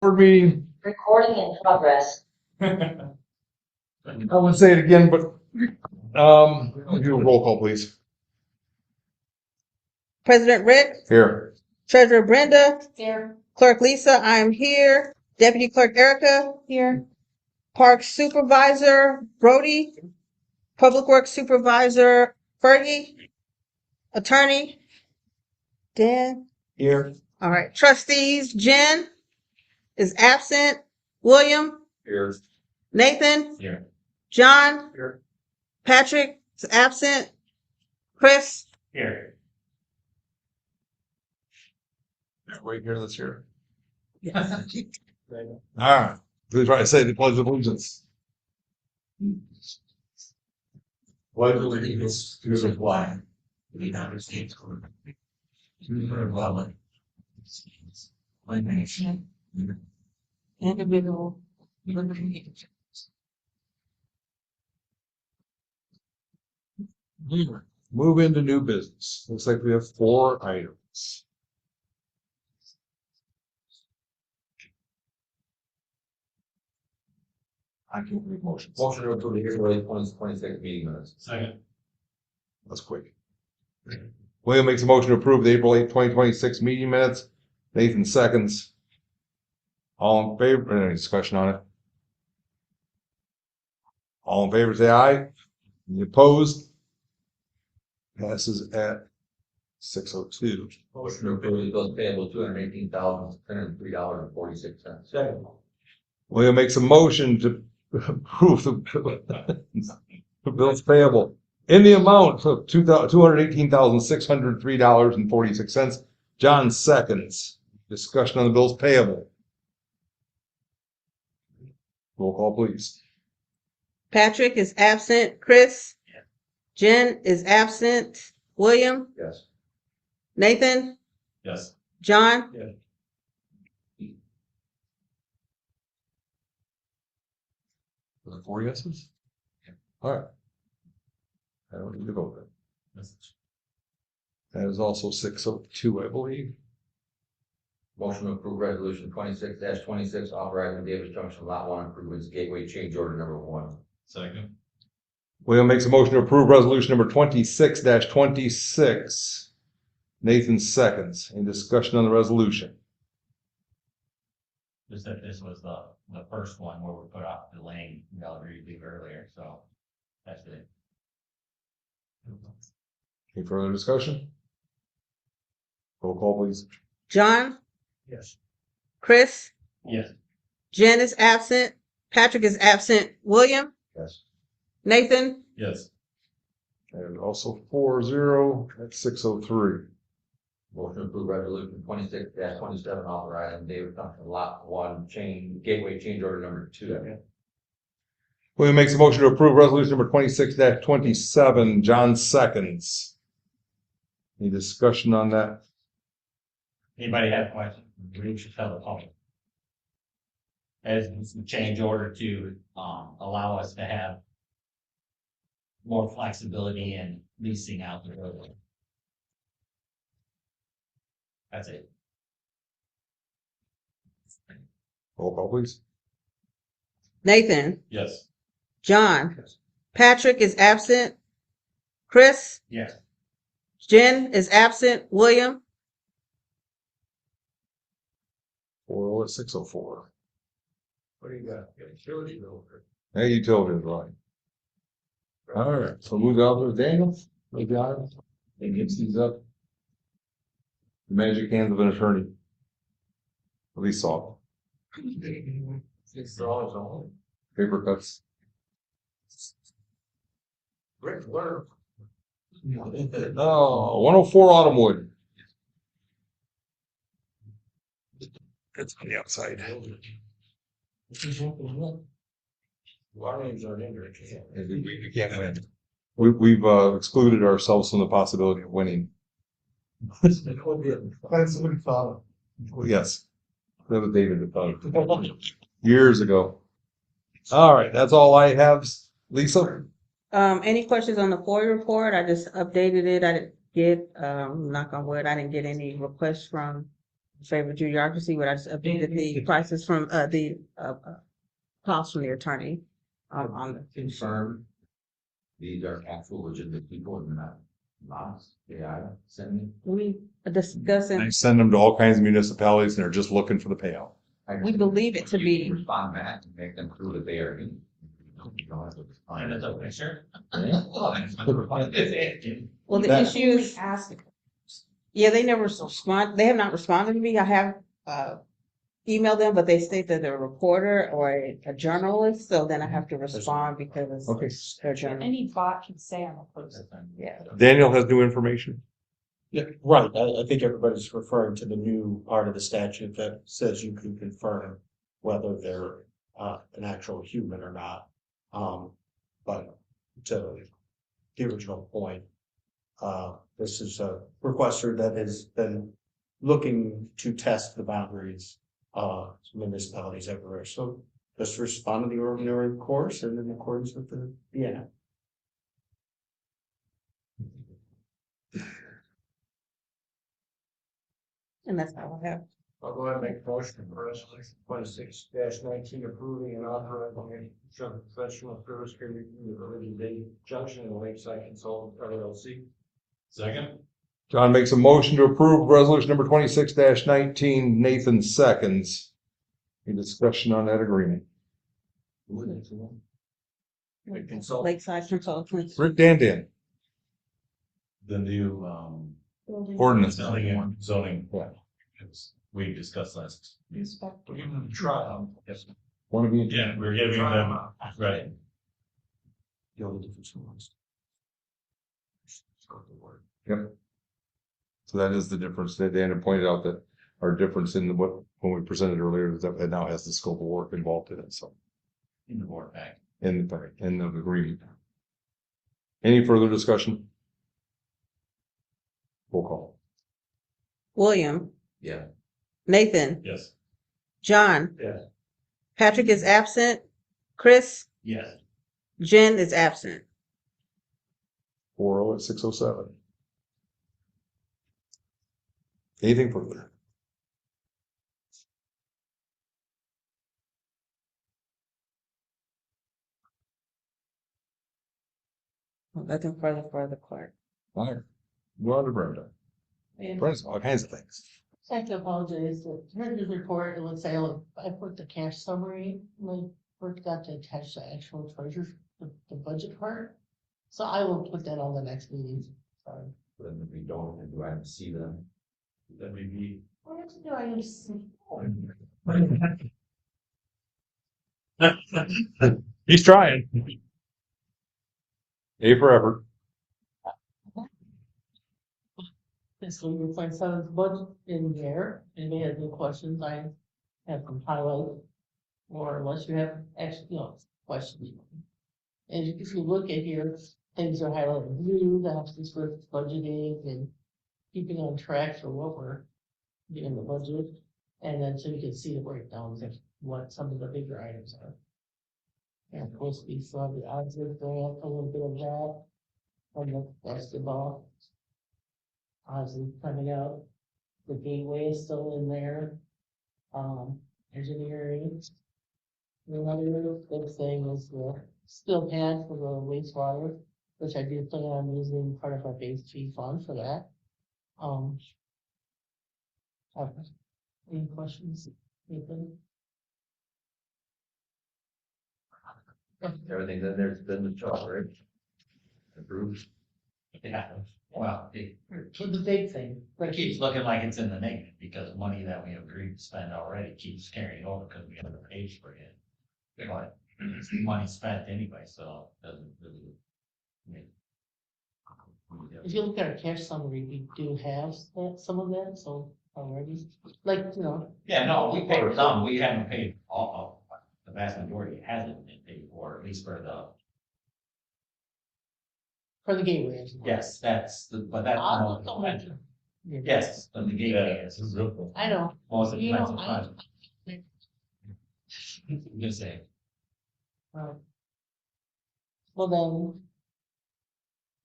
Board meeting, Recording in progress. I wouldn't say it again, but, do a roll call, please. President Rick, Here. Treasurer Brenda, Here. Clerk Lisa, I am here. Deputy Clerk Erica, here. Park Supervisor Brody, Public Works Supervisor Fergie, Attorney Dan. Here. All right, Trustees Jen is absent. William, Here. Nathan, Here. John, Here. Patrick is absent. Chris, Here. Everybody here that's here. All right. Please try to say the Pledge of Allegiance. Pledge allegiance to the flag of the United States of America, to the republic, one nation, individual. liberty. Move into new business. Looks like we have 4 items. I can read motions. Motion to approve the April 2026 meeting minutes. Second. That's quick. William makes a motion to approve the April 8th, 2026 meeting minutes. Nathan seconds. All in favor? Any discussion on it? All in favor, say aye. Any opposed? Passes at 6:02. Motion to approve the bills payable $218,603.46. Second. William makes a motion to approve the bills payable in the amount of $218,603.46. John seconds. Discussion on the bills payable. Roll call, please. Patrick is absent. Chris, Jen is absent. William, Yes. Nathan, Yes. John, Was it 4 yeses? All right. I don't need to vote then. That is also 6:02, I believe. Motion to approve resolution 26-26 authorizing Davis Junction Lot 1 improvements gateway change order number 1. Second. William makes a motion to approve resolution number 26-26. Nathan seconds. Any discussion on the resolution? Just that this was the first one where we put off delaying Valerie leave earlier, so that's it. Any further discussion? Roll call, please. John, Yes. Chris, Yes. Jen is absent. Patrick is absent. William, Yes. Nathan, Yes. And also 4-0 at 6:03. Motion to approve resolution 26-27 authorizing Davis Junction Lot 1 gateway change order number 2. William makes a motion to approve resolution number 26-27. John seconds. Any discussion on that? Anybody have questions? We should tell the public. As a change order to allow us to have more flexibility in leasing out the roadway. That's it. Roll call, please. Nathan, Yes. John, Yes. Patrick is absent. Chris, Yes. Jen is absent. William, 4-0 at 6:04. What do you got? Utility bill. Hey, utilities, right. All right, so move on to Daniel. Maybe I and gets these up. The magic hands of an attorney. At least saw. $6 Paper cuts. Rick, where? Oh, 104 Autumnwood. It's on the outside. Our names aren't in there. You can't win. We've excluded ourselves from the possibility of winning. Somebody thought. Yes. That was David that thought it. Years ago. All right, that's all I have. Lisa? any questions on the FOIA report? I just updated it. I didn't get, knock on wood, I didn't get any requests from favor of bureaucracy, but I just updated the prices from, the cost from the attorney, on the. Confirm these are actual legitimate people and not bots, AI sending. We are discussing, I send them to all kinds of municipalities and they're just looking for the payout. we believe it to You be, can respond back and make them prove that they are. You don't have to Find respond. it a picture. Well, that's what the reply is. well, the That- issue is, yeah, they never respond, they have not responded to me. I have, emailed them, but they state that they're a reporter or a journalist, so then I have to respond because Okay. they're journalists. Any bot can say I'm a person. Yeah. Daniel has new information. Yeah, right. I think everybody's referring to the new part of the statute that says you can confirm whether they're an actual human or not. But to the original point, this is a requester that has been looking to test the boundaries of municipalities everywhere. So just respond to the ordinary course and in accordance with the, yeah. And that's all I have. I'll go ahead and make a motion for resolution 26-19 approving and authorizing a professional service agreement with Religion Day Junction and Lakeside Consultant LLC. Second. John makes a motion to approve resolution number 26-19. Nathan seconds. Any discussion on that agreement? Lakeside Consultants. Rick Dandan. The new, Ordinance. zoning. Yeah. We discussed last. We're giving them a trial. Yes. One of you? Yeah, we're giving them, right. The only difference was. Yep. So that is the difference that Dan had pointed out, that our difference in what, when we presented earlier, is that it now has the scope of work involved in it, so. In the board pack. In the agreement. Any further discussion? Roll call. William, Yeah. Nathan, Yes. John. Yes. Patrick is absent. Chris, Yes. Jen is absent. 4-0 at 6:07. Anything further? Nothing further for the clerk. All right. Go on to Brenda. Brenda's all kinds of things. I have to apologize, the treasurer's report, it looks like I put the cash summary, and I forgot to attach the actual treasure, the budget part. So I will put that on the next meeting, sorry. Then if we don't, then do I have to see them? That may be. What do I use? He's trying. A for effort. Fiscal year 27's budget in there, anybody has any questions, I have them highlighted. Or unless you have actually, questions. And if you look at here, things are highlighted blue, that's just for budgeting and keeping on track for what we're doing the budget. And then so you can see the breakdowns of what some of the bigger items are. And of course, we saw the odds of grant, a little bit of that from the basketball. Ozzy coming out, the gateway is still in there, engineering. Another big thing is the spill pad for the wastewater, which I do plan on using part of our base fee fund for that. Any questions? Anything? Everything's in there, it's been the job, right? Approved. Yeah. Well, it For the big thing, it keeps looking like it's in the negative because money that we agreed to spend already keeps carrying over because we haven't paid for it. But it's money spent anyway, so it doesn't really. if you look at our cash summary, we do have that, some of that, so already, like, Yeah, no, we paid some, we haven't paid all, the vast majority hasn't been paid for, at least for the, for the gateway. yes, that's the, but that's. I'll mention. Yes, but the gateway is I know. most You know, expensive project. Just say, Well, then.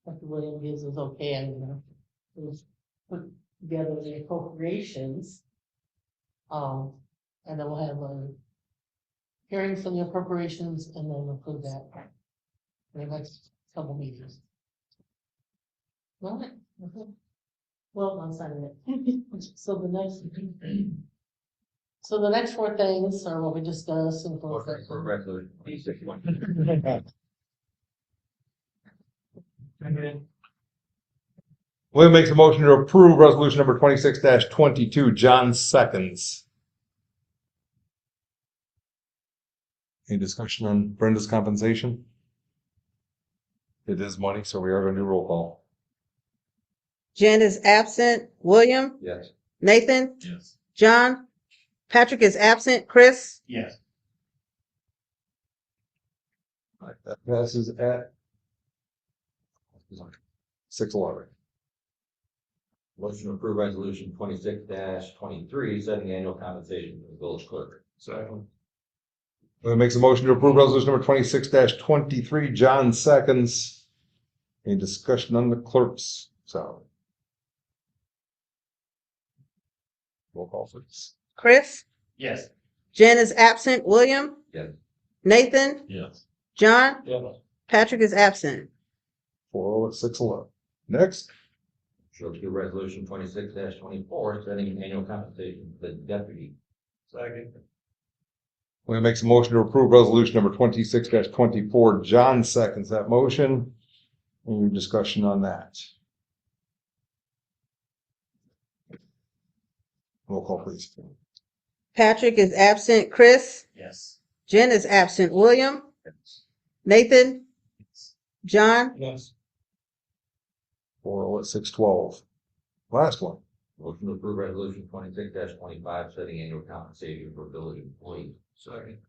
Dr. William gives us okay, I'm gonna just put together the appropriations And then we'll have a hearing for the appropriations and then approve that. In the next couple meetings. All right. Okay. Well, I'm signing it. So the next four things are what we discussed in closed session. William makes a motion to approve resolution number 26-22. John seconds. Any discussion on Brenda's compensation? It is money, so we are going to do roll call. Jen is absent. William, Yes. Nathan, Yes. John, Patrick is absent. Chris, Yes. That passes at 6-11. Motion to approve resolution 26-23, setting annual compensation for the village clerk. Second. William makes a motion to approve resolution number 26-23. John seconds. Any discussion on the clerk's salary? Roll call, please. Chris, Yes. Jen is absent. William, Yes. Nathan, Yes. John, Yes. Patrick is absent. 4-0 at 6-11. Next. Show to resolution 26-24, setting annual compensation for the deputy. Second. William makes a motion to approve resolution number 26-24. John seconds that motion. Any discussion on that? Roll call, please. Patrick is absent. Chris, Yes. Jen is absent. William, Nathan, John, Yes. 4-0 at 6-12. Last one. Motion to approve resolution 26-25, setting annual compensation for village employees. Second.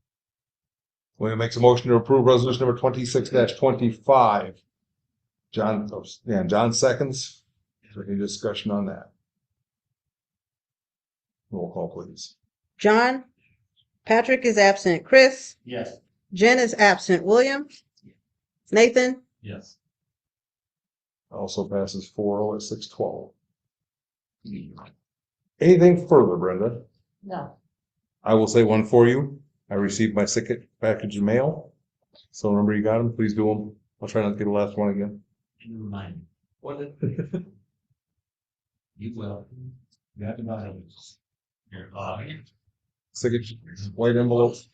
William makes a motion to approve resolution number 26-25. John seconds. Is there any discussion on that? Roll call, please. John, Patrick is absent. Chris, Yes. Jen is absent. William, Nathan, Yes. Also passes 4-0 at 6-12. Anything further, Brenda? No, I will say one for you. I received my ticket package in mail. So remember you got them, please do them. I'll try not to get the last one again. Can you remind me? What did? You will. You have to buy it. Here, Signature, white envelopes.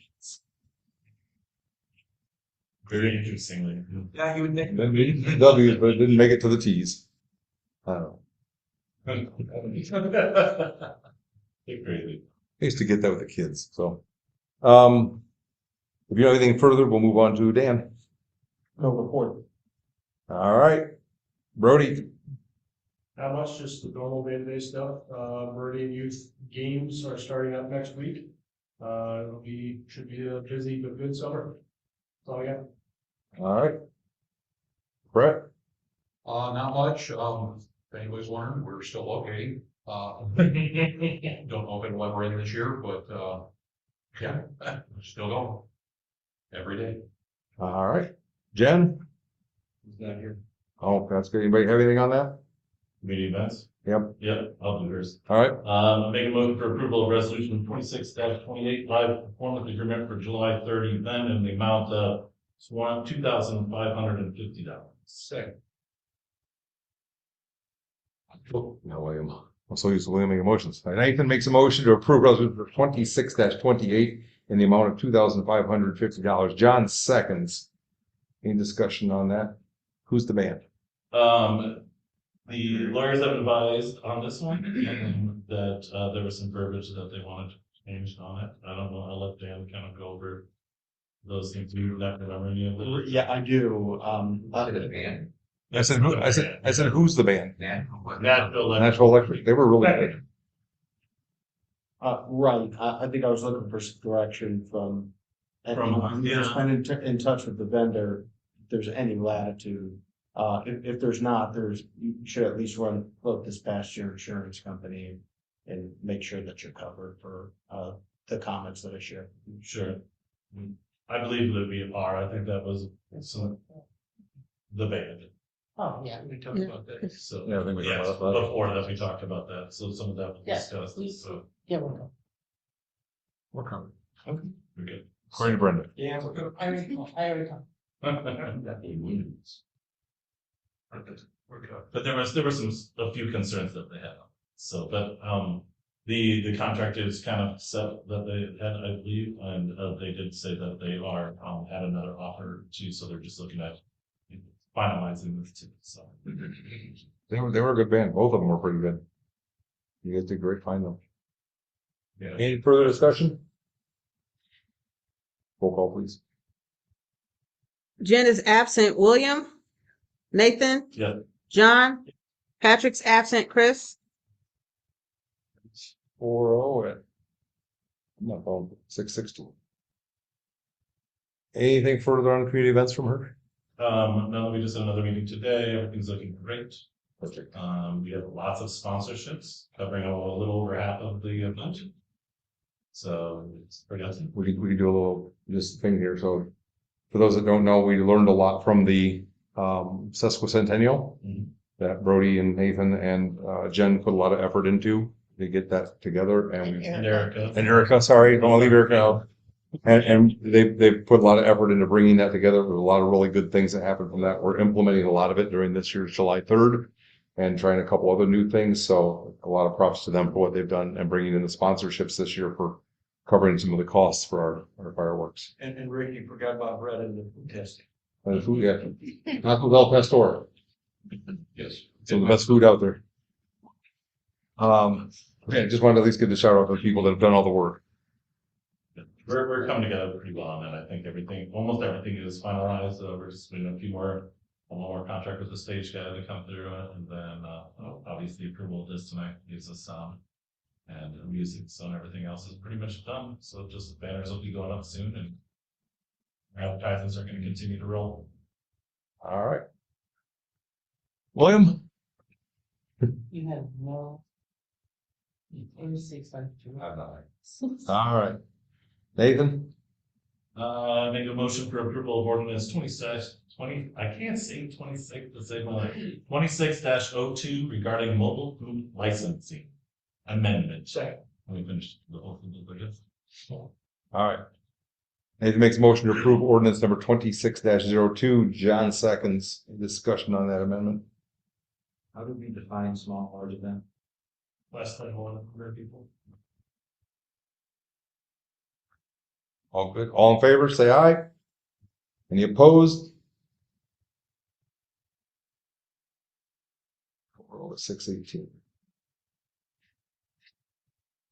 Very interestingly. Yeah, you would think. W's, but it didn't make it to the T's. I don't know. They're crazy. I used to get that with the kids, so. If you have anything further, we'll move on to Dan. No report. All right. Brody. Not much, just the normal day-to-day stuff. Meridian Youth Games are starting up next week. Should be a busy but good summer. That's all I got. All right. Brett. Not much. If anybody's wondering, we're still locating. Don't know if it'll ever end this year, but, yeah, we're still going. Every day. All right. Jen. He's not here. Oh, that's good. Anybody have anything on that? Community events? Yep. Yep, I'll do yours. All right. Make a motion for approval of resolution 26-28, live performance agreement for July 30 event in the amount of $2,550. Second. No, William. I'm so used to William making motions. Nathan makes a motion to approve resolution 26-28 in the amount of $2,550. John seconds. Any discussion on that? Who's the band? The lawyers have advised on this one that there was some verbiage that they wanted changed on it. I don't know. I'll let Dan kind of go over those things. Do you not remember any of them? Yeah, I do. The band. I said who's the band? Nashville. Nashville Electric. They were really good. Right, I think I was looking for some direction from. From, Just been in touch with the vendor, if there's any latitude. If there's not, you should at least look this past your insurance company and make sure that you're covered for, the comments that I shared. Sure. I believe it would be a par. I think that was the band. oh, yeah. We talked about that. So, Yeah, I think we yes, talked about that. before that we talked about that. So some of that was Yeah. discussed. So, Yeah, we'll go. We're covered. Okay, we're good. According to Brenda. Yeah, we're gonna. I already talked. We're good. But there was a few concerns that they had. So, but, the contract is kind of set that they had, I believe, and, they did say that they are, had another offer too, so they're just looking at finalizing this too, so. They were a good band. Both of them were pretty good. You guys did great finding them. Yeah. Any further discussion? Roll call, please. Jen is absent. William? Nathan? Yeah. John? Patrick's absent. Chris? 4-0 at. I'm not going 6-16. Anything further on community events from her? No, we just had another meeting today. Everything's looking great. Perfect. We have lots of sponsorships covering a little over half of the event. So it's pretty awesome. We could do a little just thing here. So for those that don't know, we learned a lot from the sesquicentennial Mhm. that Brody and Nathan and Jen put a lot of effort into to get that together. And Erica, sorry, don't want to leave Erica out. And they put a lot of effort into bringing that together. There were a lot of really good things that happened from that. We're implementing a lot of it during this year's July 3rd and trying a couple other new things. So a lot of props to them for what they've done and bringing in the sponsorships this year for covering some of the costs for our fireworks. And Rick, you forgot about Brett and the food testing. And the food, yeah. Taco Bell Pastor. Yes. Some of the best food out there. Yeah, just wanted to at least give the shout out to the people that have done all the work. We're coming together pretty well on that. I think almost everything is finalized. We're just waiting one more contract with the stage guy to come through it. And then, obviously approval of this tonight gives us sound and music. So everything else is pretty much done. So just the banners will be going up soon and advertisements are going to continue to roll. All right. William? You have no. 36. All right. Nathan? Make a motion for approval of ordinance 20, I can't say 26, to say my 26-02 regarding mobile food licensing amendment. Second. Let me finish the whole thing, I guess. All right. Nathan makes a motion to approve ordinance number 26-02. John seconds. Discussion on that amendment. How do we define small large event? Less than 100 people. All good. All in favor, say aye. Any opposed? We're over 618.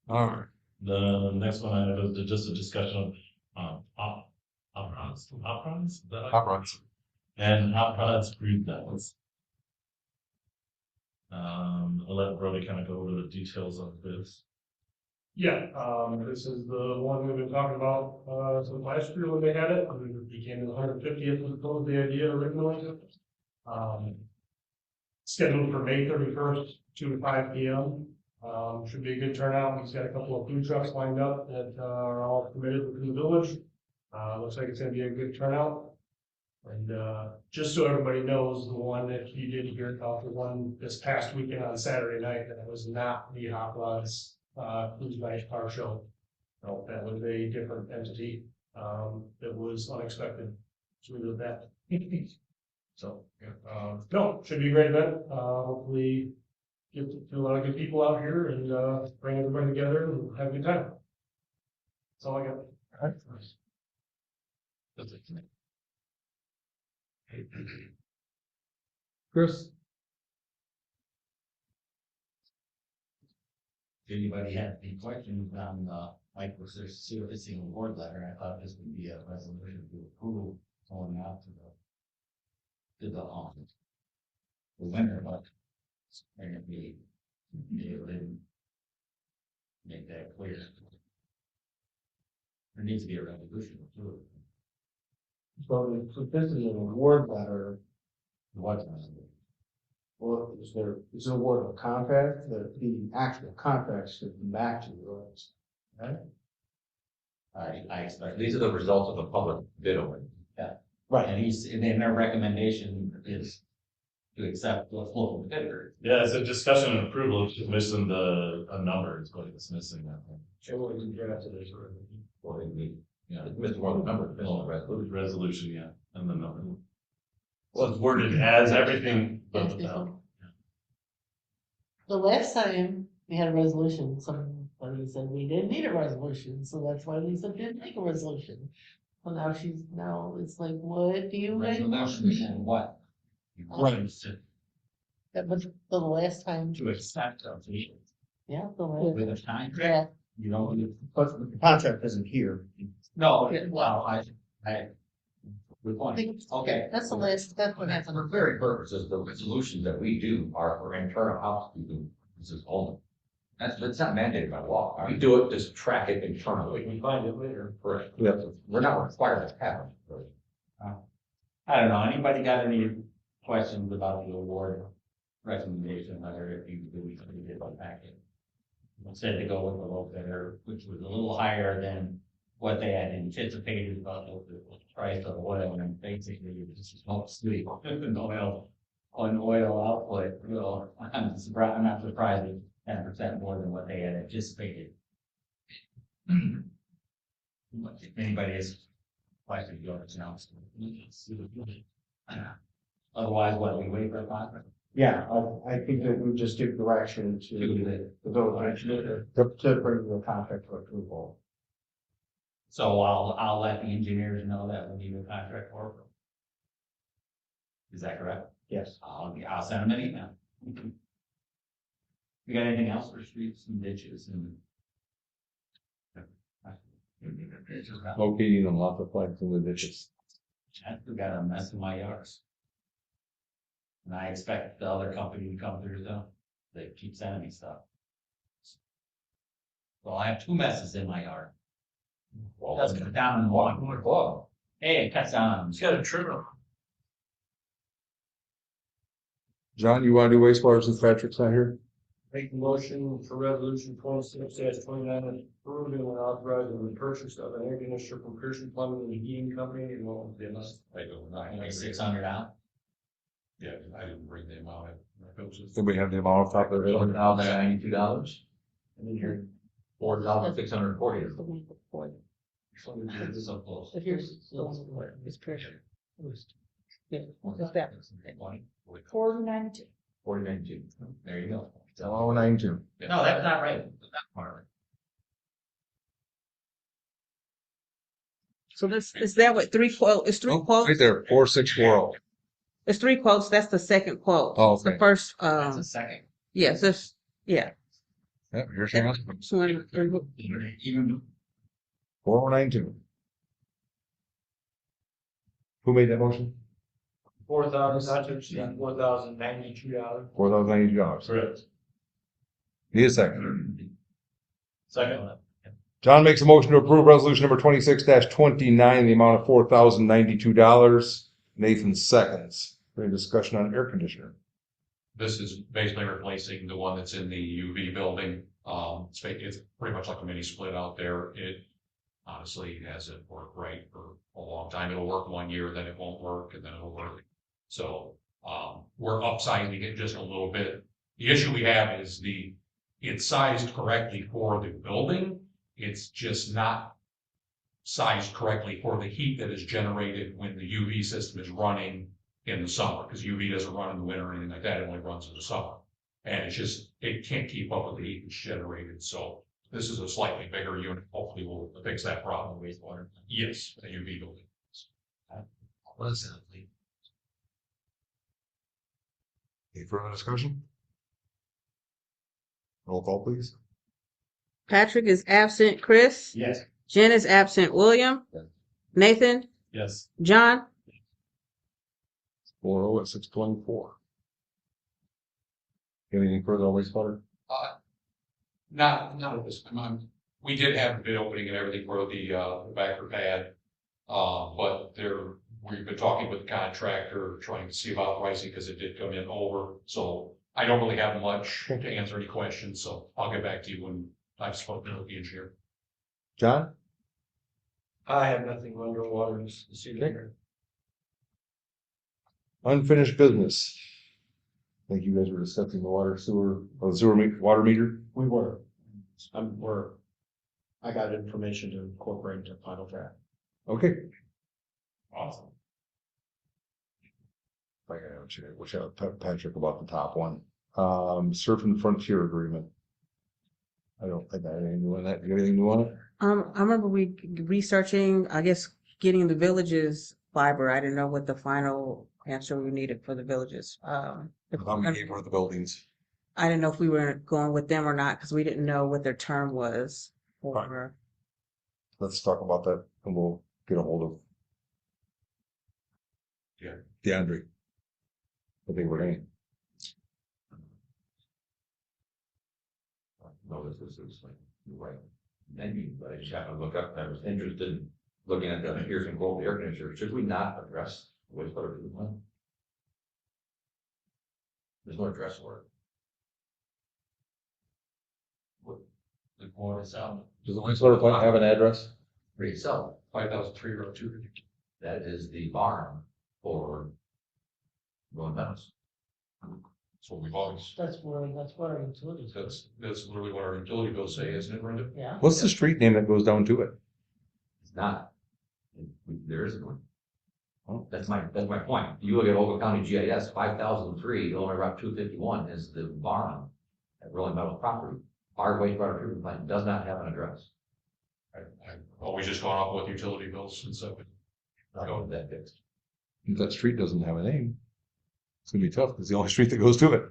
All right. The next one I have is just a discussion of operas. Is that like- Hot rods. And operas group levels. I'll let Brody kind of go over the details of this. Yeah, this is the one we've been talking about, since last year when they had it, it became the 150th was the idea originally. Scheduled for May 31st, 2 to 5 p.m. Should be a good turnout. He's got a couple of food trucks lined up that are all permitted within the village. Looks like it's gonna be a good turnout. And, just so everybody knows, the one that you did hear about, the one this past weekend on Saturday night, that was not the Hot Rods Cruise Night Car Show. No, that was a different entity, that was unexpected. So we did that. So, no, should be a great event. Hopefully get a lot of good people out here and, bring everybody together and have a good time. That's all I got. All right. That's it. Chris? If anybody had any questions on, Mike was there servicing award letter, I thought this would be a resolution to approve going out to the winner, but they're gonna be able to make that clear. There needs to be a resolution to it. So this is an award letter. What? Or is there an award of contract, the actual contract should match yours, right? I expect. These are the results of the public bid opening. Right, and then their recommendation to accept the local bidder. Yeah, it's a discussion and approval, it's just missing a number, is what it's missing, I think. Or we, Yeah. it's missing one of the numbers, missing the resolution. Resolution, yeah, and the number. Well, it's worded as everything, but Yes, without. The last time we had a resolution, somebody said we didn't need a resolution, so that's why Lisa didn't make a resolution. Well, now it's like, what do you guys want? Resolution and what? Right. Yeah, but the last time, To accept a fee yeah, the last, with a contract, yeah, you don't, But the contract isn't here. no, well, good point. Okay. that's what For happened. the very purposes, the resolutions that we do are for internal housekeeping, this is only. That's not mandated by law. We do it, just track it internally. We find it later. Correct. We're not required to have it. I don't know, anybody got any questions about the award recommendation letter, if you did one packet? Said to go with the low bidder, which was a little higher than what they had anticipated about the price of oil, and basically it was just mostly on oil output. Well, I'm not surprised it's 10% more than what they had anticipated. If anybody has questions, you understand. Otherwise, what, we wait for a contract? Yeah, I think that we just give direction to the village engineer to bring the contract to approval. So I'll let the engineers know that we need a contract for it. Is that correct? Yes. I'll send them an email. You got anything else for streets and ditches and? Locating and lots of flags in the ditches. I've got a mess in my yards. And I expect the other company to come through, so they keep sending me stuff. Well, I have 2 messes in my yard. That's cut down in one. Hey, it cuts down. It's got a trim. John, you wanna do wastewater since Patrick's not here? Make a motion for resolution 26-29, approving and authorizing the purchase of an air conditioner from Pearson Plumbing and Heating Company, and well, the amount. Like 600 out. Yeah, I didn't bring them out. Do we have the amount off top of it? $1,092. And then you're $4,640. So close. If you're still, it's pressure. Yeah, what's that? 492. 4092. There you go. 192. No, that's not right. That's not part of it. So this, is that what, 3 quote, it's 3 Oh, quotes? right there, 4640. It's 3 quotes, that's the second quote. Oh, The okay. first, That's a second. yes, this, yeah. Yep, here's your answer. So, Even 4192. Who made that motion? $4,092. $4,092. Correct. Need a second. Second. John makes a motion to approve resolution number 26-29, the amount of $4,092. Nathan seconds. Any discussion on air conditioner? This is basically replacing the one that's in the UV building. It's pretty much like a mini split out there. It honestly hasn't worked right for a long time. It'll work 1 year, then it won't work, and then it'll work. So, we're upsizing it just a little bit. The issue we have is it's sized correctly for the building. It's just not sized correctly for the heat that is generated when the UV system is running in the summer, because UV doesn't run in the winter or anything like that. It only runs in the summer. And it can't keep up with the heat that's generated. So this is a slightly bigger unit. Hopefully we'll fix that problem. Wastewater. Yes, the UV building. Any further discussion? Roll call, please. Patrick is absent. Chris? yes. Jen is absent. William? Yes. Nathan? Yes. John? 4-0 at 624. Anything further on wastewater? Not at this time. We did have the bid opening and everything for the backer pad. But we've been talking with the contractor, trying to see about pricing, because it did come in over. So I don't really have much to answer any questions, so I'll get back to you when I've spoken with the engineer. John? I have nothing underwater this evening. Unfinished business. think you guys were discussing the water sewer, or the water meter. We were. I got information to incorporate into final draft. Okay. Awesome. I gotta wish out Patrick about the top one. Surf and Frontier Agreement. I don't think I have anything new on that. You got anything new on it? I remember we researching, I guess, getting the villages fiber. I didn't know what the final answer we needed for the villages. If How many gave her the buildings? I didn't know if we were going with them or not because we didn't know what their term was for. Right. Let's talk about that and we'll get a hold of. Yeah. DeAndre. I think we're in. No, this is like, you're right. Menu, but I just happened to look up, and I was interested in looking at the Pearson Global Air Conditioner. Should we not address wastewater treatment plant? There's no address for it. The quote itself, Does the wastewater plant have an address? Read itself. 5,302. That is the barn for Rolling Meadows. That's what we've always, That's what our utilities. that's literally what our utility bills say, isn't it, Brenda? Yeah. What's the street name that goes down to it? It's not. There isn't one. Oh. That's my point. You look at Ogle County GIS, 5,003, Illinois Route 251 is the barn at Rolling Meadows property. Our wastewater treatment plant does not have an address. I've always just gone off with utility bills since I've been. I don't have that fixed. If that street doesn't have a name, it's gonna be tough. It's the only street that goes to it.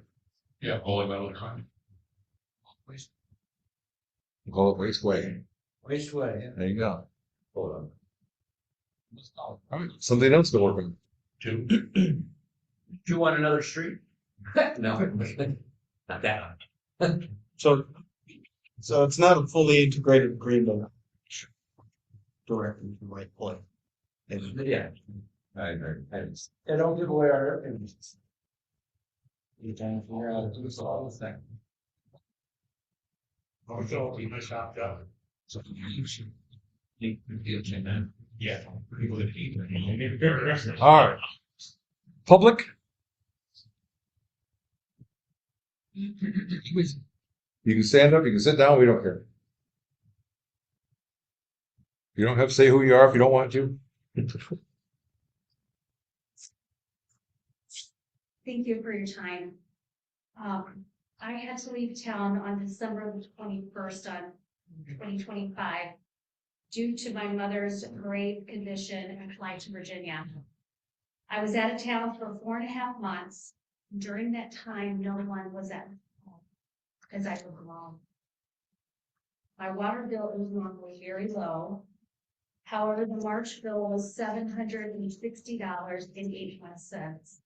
Yeah, Holy Meadow Drive. We call it Wasteway. Raceway, There you go. Hold on. All right, something else to work on. Two. do you want another street? No, not that one. So it's not a fully integrated agreement. Directly to the right point. Yeah. I agree. They don't give away our air conditioners. You can figure out how to do this all the thing. Oh, so we must have that. So you should. Yeah. People that eat. All right. Public? You can stand up, you can sit down, we don't care. You don't have to say who you are if you don't want to. Thank you for your time. I had to leave town on December the 21st on 2025 due to my mother's grave condition and flight to Virginia. I was out of town for 4.5 months. During that time, no one was at home because I was alone. My water bill is normally very low. However, the March bill was $760.81.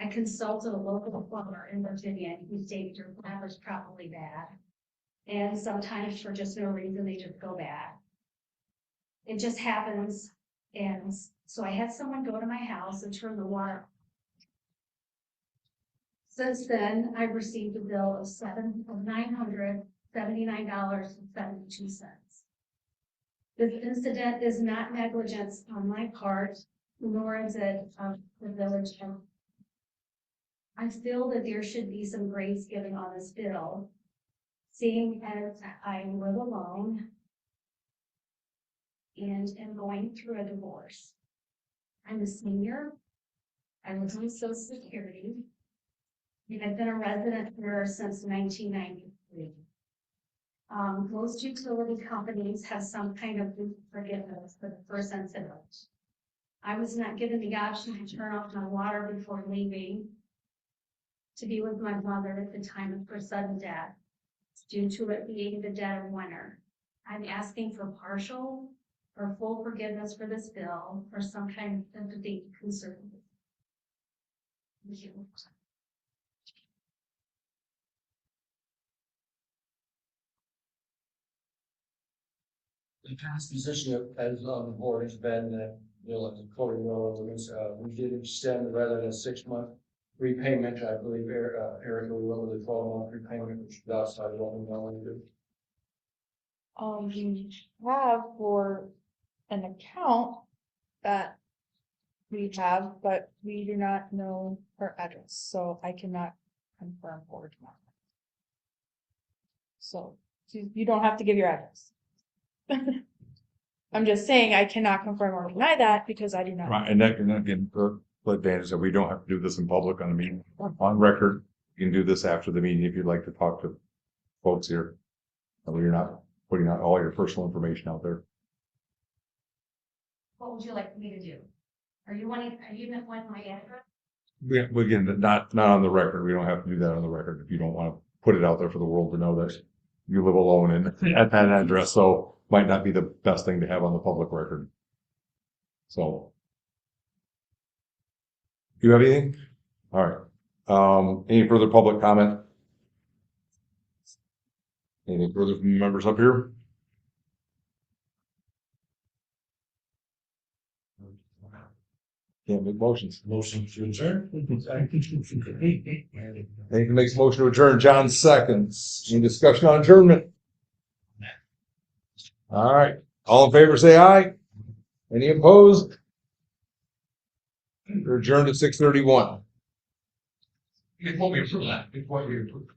I consulted a local plumber in Virginia, and he stated your pipe is probably bad. And sometimes for just no reason, they just go bad. It just happens. And so I had someone go to my house and turn the water on. Since then, I've received a bill of $979.72. This incident is not negligence on my part, nor is it of the village. I feel that there should be some grace given on this bill, seeing as I live alone and am going through a divorce. I'm a senior. I live on Social Security. And I've been a resident here since 1993. Most utility companies have some kind of forgiveness for the first incident. I was not given the option to turn off my water before leaving to be with my mother at the time of her sudden death, due to it being the dead of winter. I'm asking for partial or full forgiveness for this bill or some kind of empathy concern. Thank you. The past position as on the board has been that, as Cody knows, we did extend rather than a 6-month repayment. I believe Eric will go with a 12-month repayment, which is outside of what we normally do. We have for an account that we have, but we do not know her address, so I cannot confirm or deny. So you don't have to give your address. I'm just saying I cannot confirm or deny that because I do not. Right, and that can again, the advantage that we don't have to do this in public on the meeting, on record. You can do this after the meeting if you'd like to talk to folks here. And you're not putting out all your personal information out there. What would you like me to do? Are you wanting my address? Yeah, but again, not on the record. We don't have to do that on the record if you don't want to put it out there for the world to know that you live alone and at that address. So might not be the best thing to have on the public record. So. You have anything? All right. Any further public comment? Anything further from members up here? Can't make motions. Motion to adjourn. Nathan makes a motion to adjourn. John seconds. Any discussion on adjournment? All right. All in favor, say aye. Any opposed? We're adjourned at 6:31. Before we approve that, before we approve.